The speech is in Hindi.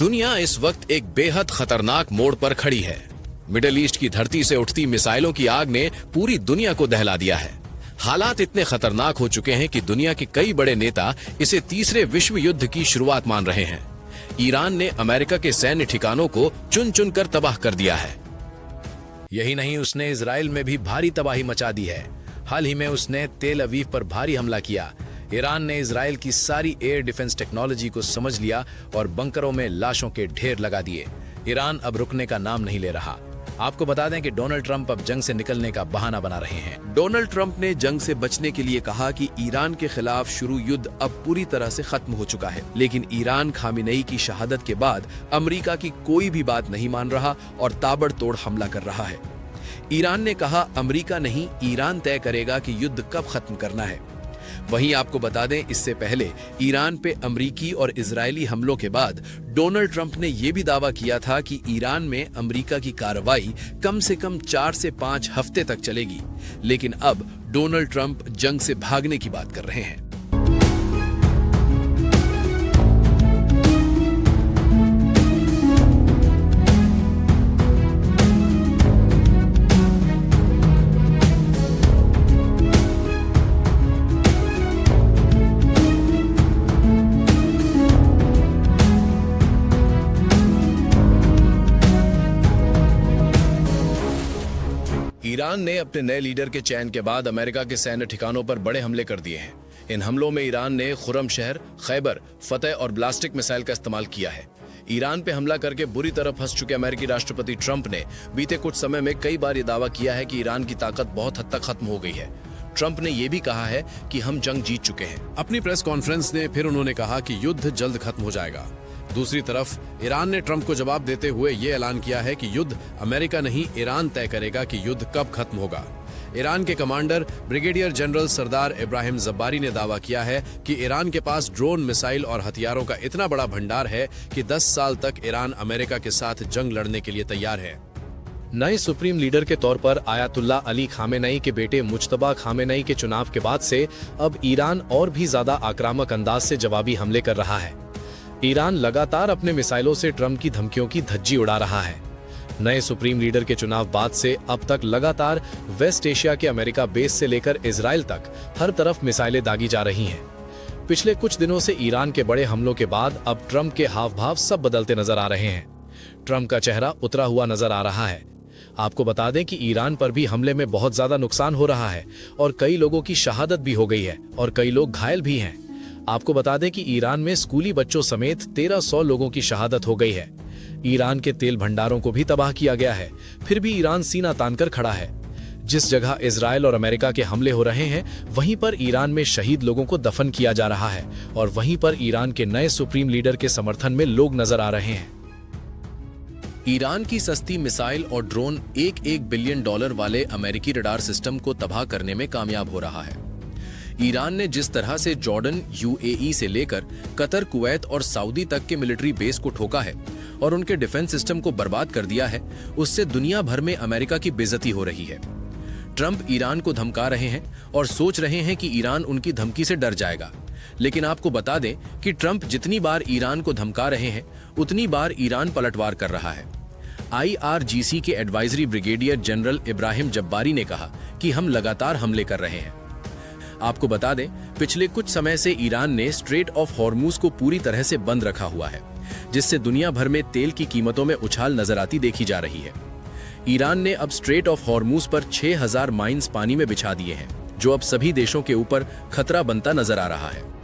दुनिया इस वक्त एक बेहद खतरनाक मोड़ पर खड़ी है। मिडिल ईस्ट की धरती से उठती मिसाइलों की आग ने पूरी दुनिया को दहला दिया है। हालात इतने खतरनाक हो चुके हैं कि दुनिया के कई बड़े नेता इसे तीसरे विश्व युद्ध की शुरुआत मान रहे हैं। ईरान ने अमेरिका के सैन्य ठिकानों को चुन चुन कर तबाह कर दिया है। यही नहीं, उसने इजराइल में भी भारी तबाही मचा दी है। हाल ही में उसने तेल अवीव पर भारी हमला किया। ईरान ने इजराइल की सारी एयर डिफेंस टेक्नोलॉजी को समझ लिया और बंकरों में लाशों के ढेर लगा दिए। ईरान अब रुकने का नाम नहीं ले रहा। आपको बता दें कि डोनाल्ड ट्रंप अब जंग से निकलने का बहाना बना रहे हैं। डोनाल्ड ट्रंप ने जंग से बचने के लिए कहा कि ईरान के खिलाफ शुरू युद्ध अब पूरी तरह से खत्म हो चुका है, लेकिन ईरान खामेनेई की शहादत के बाद अमेरिका की कोई भी बात नहीं मान रहा और ताबड़तोड़ हमला कर रहा है। ईरान ने कहा, अमेरिका नहीं, ईरान तय करेगा कि युद्ध कब खत्म करना है। वहीं आपको बता दें, इससे पहले ईरान पे अमरीकी और इजरायली हमलों के बाद डोनाल्ड ट्रंप ने यह भी दावा किया था कि ईरान में अमेरिका की कार्रवाई कम से कम 4 से 5 हफ्ते तक चलेगी। लेकिन अब डोनाल्ड ट्रंप जंग से भागने की बात कर रहे हैं। ईरान ने अपने नए लीडर के चयन के बाद अमेरिका के सैन्य ठिकानों पर बड़े हमले कर दिए हैं। इन हमलों में ईरान ने खुर्रम शहर, खैबर, फतेह और ब्लास्टिक मिसाइल का इस्तेमाल किया है। ईरान पे हमला करके बुरी तरह फंस चुके अमेरिकी राष्ट्रपति ट्रंप ने बीते कुछ समय में कई बार ये दावा किया है कि ईरान की ताकत बहुत हद तक खत्म हो गई है। ट्रंप ने यह भी कहा है कि हम जंग जीत चुके हैं। अपनी प्रेस कॉन्फ्रेंस में फिर उन्होंने कहा कि युद्ध जल्द खत्म हो जाएगा। दूसरी तरफ ईरान ने ट्रंप को जवाब देते हुए ये ऐलान किया है कि युद्ध अमेरिका नहीं, ईरान तय करेगा कि युद्ध कब खत्म होगा। ईरान के कमांडर ब्रिगेडियर जनरल सरदार इब्राहिम जब्बारी ने दावा किया है कि ईरान के पास ड्रोन, मिसाइल और हथियारों का इतना बड़ा भंडार है कि 10 साल तक ईरान अमेरिका के साथ जंग लड़ने के लिए तैयार है। नए सुप्रीम लीडर के तौर पर आयतुल्ला अली खामेनेई के बेटे मुज्तबा खामेनेई के चुनाव के बाद से अब ईरान और भी ज्यादा आक्रामक अंदाज से जवाबी हमले कर रहा है। ईरान लगातार अपने मिसाइलों से ट्रंप की धमकियों की धज्जी उड़ा रहा है। नए सुप्रीम लीडर के चुनाव बाद से अब तक लगातार वेस्ट एशिया के अमेरिका बेस से लेकर इजराइल तक हर तरफ मिसाइलें दागी जा रही हैं। पिछले कुछ दिनों से ईरान के बड़े हमलों के बाद अब ट्रंप के हाव भाव सब बदलते नजर आ रहे हैं। ट्रंप का चेहरा उतरा हुआ नजर आ रहा है। आपको बता दें कि ईरान पर भी हमले में बहुत ज्यादा नुकसान हो रहा है और कई लोगों की शहादत भी हो गई है और कई लोग घायल भी हैं। आपको बता दें कि ईरान में स्कूली बच्चों समेत 1300 लोगों की शहादत हो गई है। ईरान के तेल भंडारों को भी तबाह किया गया है। फिर भी ईरान सीना तानकर खड़ा है। जिस जगह इजराइल और अमेरिका के हमले हो रहे हैं, वहीं पर ईरान में शहीद लोगों को दफन किया जा रहा है और वहीं पर ईरान के नए सुप्रीम लीडर के समर्थन में लोग नजर आ रहे हैं। ईरान की सस्ती मिसाइल और ड्रोन $1 बिलियन वाले अमेरिकी रडार सिस्टम को तबाह करने में कामयाब हो रहा है। ईरान ने जिस तरह से जॉर्डन, यूएई से लेकर कतर, कुवैत और सऊदी तक के मिलिट्री बेस को ठोका है और उनके डिफेंस सिस्टम को बर्बाद कर दिया है, उससे दुनिया भर में अमेरिका की बेइज्जती हो रही है। ट्रंप ईरान को धमका रहे हैं और सोच रहे हैं कि ईरान उनकी धमकी से डर जाएगा। लेकिन आपको बता दें कि ट्रंप जितनी बार ईरान को धमका रहे हैं, उतनी बार ईरान पलटवार कर रहा है। IRGC के एडवाइजरी ब्रिगेडियर जनरल इब्राहिम जब्बारी ने कहा कि हम लगातार हमले कर रहे हैं। आपको बता दें, पिछले कुछ समय से ईरान ने स्ट्रेट ऑफ हॉर्मुज को पूरी तरह से बंद रखा हुआ है, जिससे दुनिया भर में तेल की कीमतों में उछाल नजर आती देखी जा रही है। ईरान ने अब स्ट्रेट ऑफ हॉर्मुज पर 6000 माइन्स पानी में बिछा दिए हैं, जो अब सभी देशों के ऊपर खतरा बनता नजर आ रहा है।